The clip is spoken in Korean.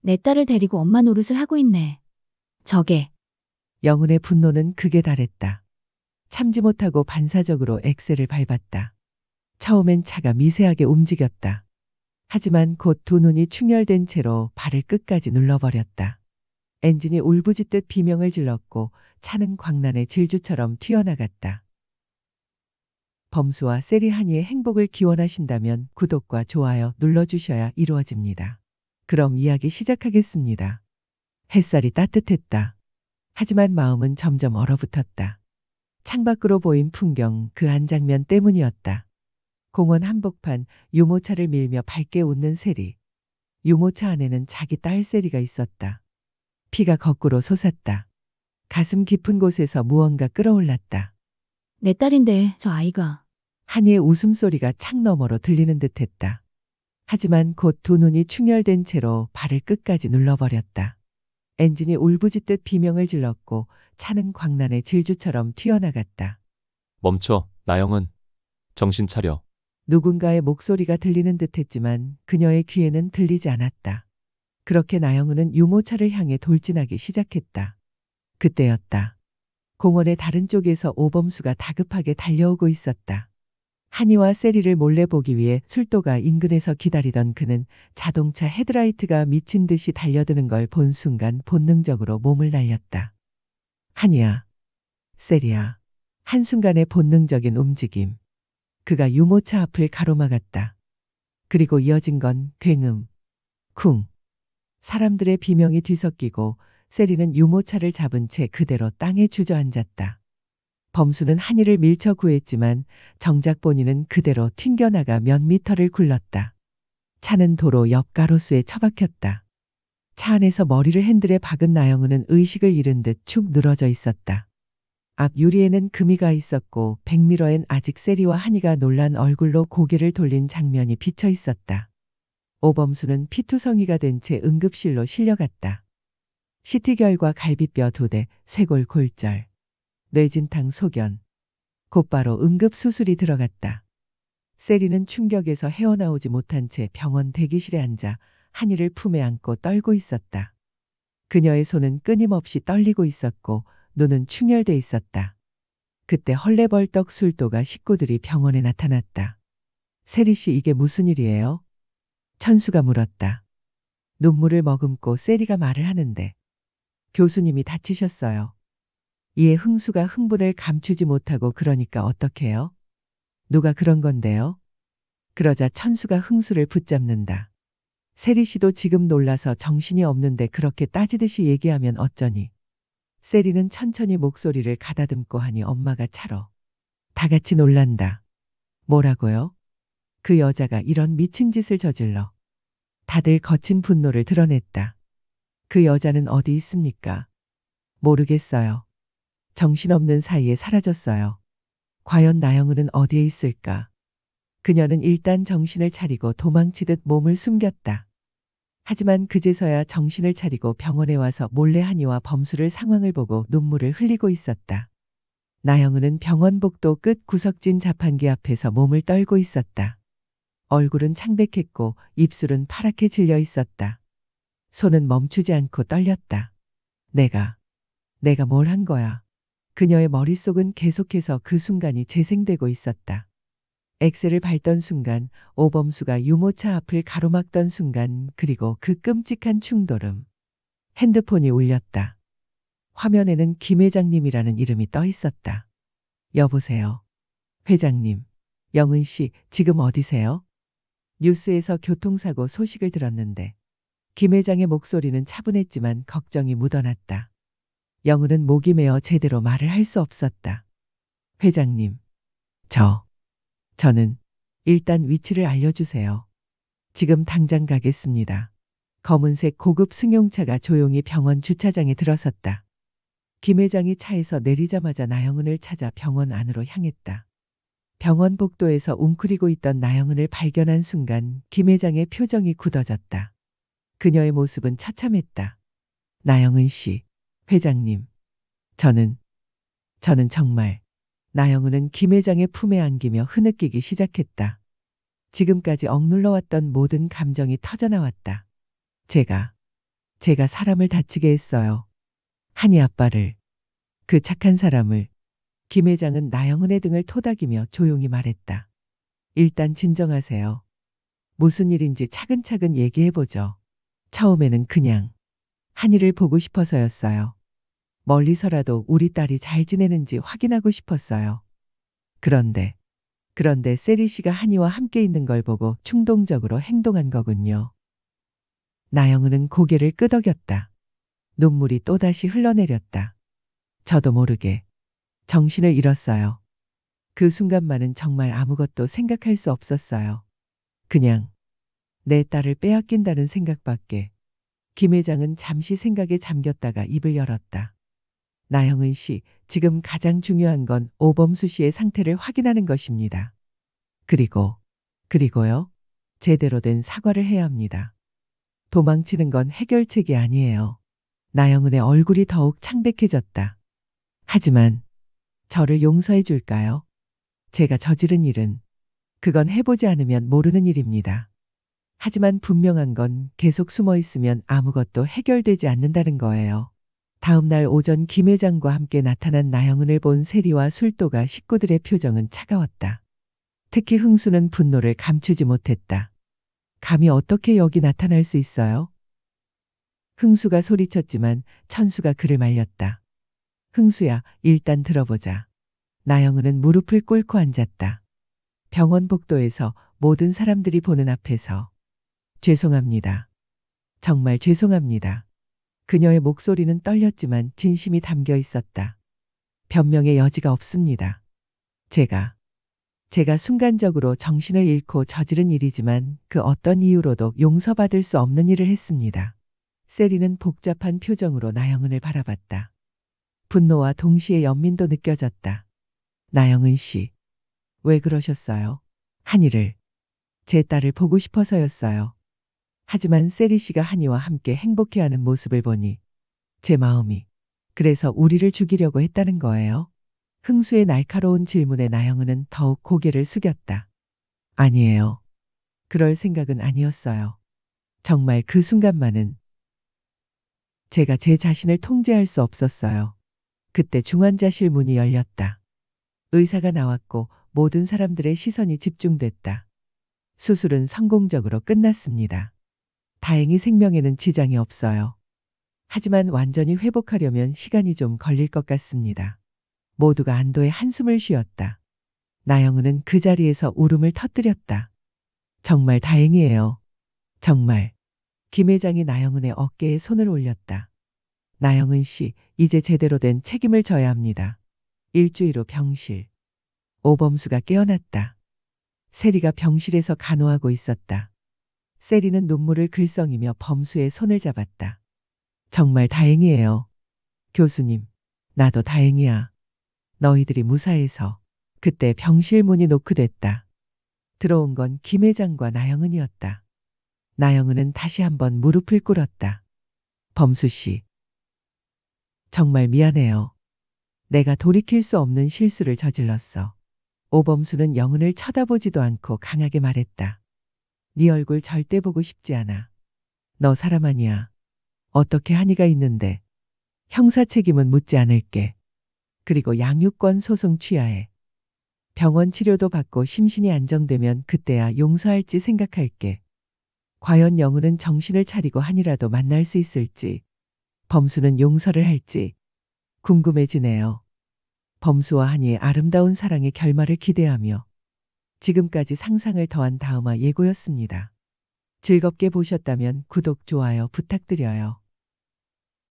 내 딸을 데리고 엄마 노릇을 하고 있네. 저게. 영은의 분노는 극에 달했다. 참지 못하고 반사적으로 엑셀을 밟았다. 처음엔 차가 미세하게 움직였다. 하지만 곧 두 눈이 충혈된 채로 발을 끝까지 눌러버렸다. 엔진이 울부짖듯 비명을 질렀고 차는 광란의 질주처럼 튀어나갔다. 범수와 세리하니의 행복을 기원하신다면 구독과 좋아요 눌러주셔야 이루어집니다. 그럼 이야기 시작하겠습니다. 햇살이 따뜻했다. 하지만 마음은 점점 얼어붙었다. 창밖으로 보인 풍경 그 한 장면 때문이었다. 공원 한복판 유모차를 밀며 밝게 웃는 세리. 유모차 안에는 자기 딸 세리가 있었다. 피가 거꾸로 솟았다. 가슴 깊은 곳에서 무언가 끌어올랐다. 내 딸인데 저 아이가. 한이의 웃음소리가 창 너머로 들리는 듯했다. 하지만 곧 두 눈이 충혈된 채로 발을 끝까지 눌러버렸다. 엔진이 울부짖듯 비명을 질렀고 차는 광란의 질주처럼 튀어나갔다. 멈춰, 나영은. 정신 차려. 누군가의 목소리가 들리는 듯했지만 그녀의 귀에는 들리지 않았다. 그렇게 나영은은 유모차를 향해 돌진하기 시작했다. 그때였다. 공원의 다른 쪽에서 오범수가 다급하게 달려오고 있었다. 한이와 세리를 몰래 보기 위해 술도가 인근에서 기다리던 그는 자동차 헤드라이트가 미친 듯이 달려드는 걸 본 순간 본능적으로 몸을 날렸다. 한이야. 세리야. 한순간의 본능적인 움직임. 그가 유모차 앞을 가로막았다. 그리고 이어진 건 굉음, 쿵. 사람들의 비명이 뒤섞이고 세리는 유모차를 잡은 채 그대로 땅에 주저앉았다. 범수는 한이를 밀쳐 구했지만 정작 본인은 그대로 튕겨나가 몇 미터를 굴렀다. 차는 도로 옆 가로수에 처박혔다. 차 안에서 머리를 핸들에 박은 나영은은 의식을 잃은 듯 축 늘어져 있었다. 앞 유리에는 금이가 있었고 백미러엔 아직 세리와 한이가 놀란 얼굴로 고개를 돌린 장면이 비쳐 있었다. 오범수는 피투성이가 된 채 응급실로 실려갔다. CT결과 갈비뼈 2대, 쇄골 골절, 뇌진탕 소견. 곧바로 응급수술이 들어갔다. 세리는 충격에서 헤어나오지 못한 채 병원 대기실에 앉아 한이를 품에 안고 떨고 있었다. 그녀의 손은 끊임없이 떨리고 있었고 눈은 충혈돼 있었다. 그때 헐레벌떡 술도가 식구들이 병원에 나타났다. 세리 씨, 이게 무슨 일이에요? 천수가 물었다. 눈물을 머금고 세리가 말을 하는데 교수님이 다치셨어요. 이에 흥수가 흥분을 감추지 못하고 그러니까 어떡해요? 누가 그런 건데요? 그러자 천수가 흥수를 붙잡는다. 세리 씨도 지금 놀라서 정신이 없는데 그렇게 따지듯이 얘기하면 어쩌니? 세리는 천천히 목소리를 가다듬고 하니 엄마가 차로. 다 같이 놀란다. 뭐라고요? 그 여자가 이런 미친 짓을 저질러. 다들 거친 분노를 드러냈다. 그 여자는 어디 있습니까? 모르겠어요. 정신없는 사이에 사라졌어요. 과연 나영은은 어디에 있을까? 그녀는 일단 정신을 차리고 도망치듯 몸을 숨겼다. 하지만 그제서야 정신을 차리고 병원에 와서 몰래 한이와 범수를 상황을 보고 눈물을 흘리고 있었다. 나영은은 병원 복도 끝 구석진 자판기 앞에서 몸을 떨고 있었다. 얼굴은 창백했고 입술은 파랗게 질려 있었다. 손은 멈추지 않고 떨렸다. 내가 뭘 한 거야? 그녀의 머릿속은 계속해서 그 순간이 재생되고 있었다. 엑셀을 밟던 순간, 오범수가 유모차 앞을 가로막던 순간, 그리고 그 끔찍한 충돌음. 핸드폰이 울렸다. 화면에는 김 회장님이라는 이름이 떠 있었다. 여보세요. 회장님. 영은 씨, 지금 어디세요? 뉴스에서 교통사고 소식을 들었는데 김 회장의 목소리는 차분했지만 걱정이 묻어났다. 영은은 목이 메어 제대로 말을 할 수 없었다. 회장님. 저는 일단 위치를 알려주세요. 지금 당장 가겠습니다. 검은색 고급 승용차가 조용히 병원 주차장에 들어섰다. 김 회장이 차에서 내리자마자 나영은을 찾아 병원 안으로 향했다. 병원 복도에서 웅크리고 있던 나영은을 발견한 순간 김 회장의 표정이 굳어졌다. 그녀의 모습은 처참했다. 나영은 씨, 회장님. 저는 정말. 나영은은 김 회장의 품에 안기며 흐느끼기 시작했다. 지금까지 억눌러왔던 모든 감정이 터져나왔다. 제가 사람을 다치게 했어요. 한이 아빠를. 그 착한 사람을. 김 회장은 나영은의 등을 토닥이며 조용히 말했다. 일단 진정하세요. 무슨 일인지 차근차근 얘기해보죠. 처음에는 그냥 한이를 보고 싶어서였어요. 멀리서라도 우리 딸이 잘 지내는지 확인하고 싶었어요. 그런데 세리 씨가 한이와 함께 있는 걸 보고 충동적으로 행동한 거군요. 나영은은 고개를 끄덕였다. 눈물이 또다시 흘러내렸다. 저도 모르게 정신을 잃었어요. 그 순간만은 정말 아무것도 생각할 수 없었어요. 그냥 내 딸을 빼앗긴다는 생각밖에. 김 회장은 잠시 생각에 잠겼다가 입을 열었다. 나영은 씨, 지금 가장 중요한 건 오범수 씨의 상태를 확인하는 것입니다. 그리고요? 제대로 된 사과를 해야 합니다. 도망치는 건 해결책이 아니에요. 나영은의 얼굴이 더욱 창백해졌다. 하지만 저를 용서해 줄까요? 제가 저지른 일은 그건 해보지 않으면 모르는 일입니다. 하지만 분명한 건 계속 숨어 있으면 아무것도 해결되지 않는다는 거예요. 다음 날 오전 김 회장과 함께 나타난 나영은을 본 세리와 술도가 식구들의 표정은 차가웠다. 특히 흥수는 분노를 감추지 못했다. 감히 어떻게 여기 나타날 수 있어요? 흥수가 소리쳤지만 천수가 그를 말렸다. 흥수야, 일단 들어보자. 나영은은 무릎을 꿇고 앉았다. 병원 복도에서 모든 사람들이 보는 앞에서. 죄송합니다. 정말 죄송합니다. 그녀의 목소리는 떨렸지만 진심이 담겨 있었다. 변명의 여지가 없습니다. 제가 순간적으로 정신을 잃고 저지른 일이지만 그 어떤 이유로도 용서받을 수 없는 일을 했습니다. 세리는 복잡한 표정으로 나영은을 바라봤다. 분노와 동시에 연민도 느껴졌다. 나영은 씨, 왜 그러셨어요? 한이를, 제 딸을 보고 싶어서였어요. 하지만 세리 씨가 한이와 함께 행복해하는 모습을 보니 제 마음이, 그래서 우리를 죽이려고 했다는 거예요? 흥수의 날카로운 질문에 나영은은 더욱 고개를 숙였다. 아니에요. 그럴 생각은 아니었어요. 정말 그 순간만은 제가 제 자신을 통제할 수 없었어요. 그때 중환자실 문이 열렸다. 의사가 나왔고 모든 사람들의 시선이 집중됐다. 수술은 성공적으로 끝났습니다. 다행히 생명에는 지장이 없어요. 하지만 완전히 회복하려면 시간이 좀 걸릴 것 같습니다. 모두가 안도의 한숨을 쉬었다. 나영은은 그 자리에서 울음을 터뜨렸다. 정말 다행이에요. 정말. 김 회장이 나영은의 어깨에 손을 올렸다. 나영은 씨, 이제 제대로 된 책임을 져야 합니다. 일주일 후 병실. 오범수가 깨어났다. 세리가 병실에서 간호하고 있었다. 세리는 눈물을 글썽이며 범수의 손을 잡았다. 정말 다행이에요. 교수님, 나도 다행이야. 너희들이 무사해서. 그때 병실 문이 노크됐다. 들어온 건 김 회장과 나영은이었다. 나영은은 다시 한번 무릎을 꿇었다. 범수 씨. 정말 미안해요. 내가 돌이킬 수 없는 실수를 저질렀어. 오범수는 영은을 쳐다보지도 않고 강하게 말했다. 네 얼굴 절대 보고 싶지 않아. 너 사람 아니야. 어떻게 한이가 있는데. 형사 책임은 묻지 않을게. 그리고 양육권 소송 취하해. 병원 치료도 받고 심신이 안정되면 그때야 용서할지 생각할게. 과연 영은은 정신을 차리고 한이라도 만날 수 있을지, 범수는 용서를 할지 궁금해지네요. 범수와 한이의 아름다운 사랑의 결말을 기대하며 지금까지 상상을 더한 다음화 예고였습니다. 즐겁게 보셨다면 구독, 좋아요 부탁드려요.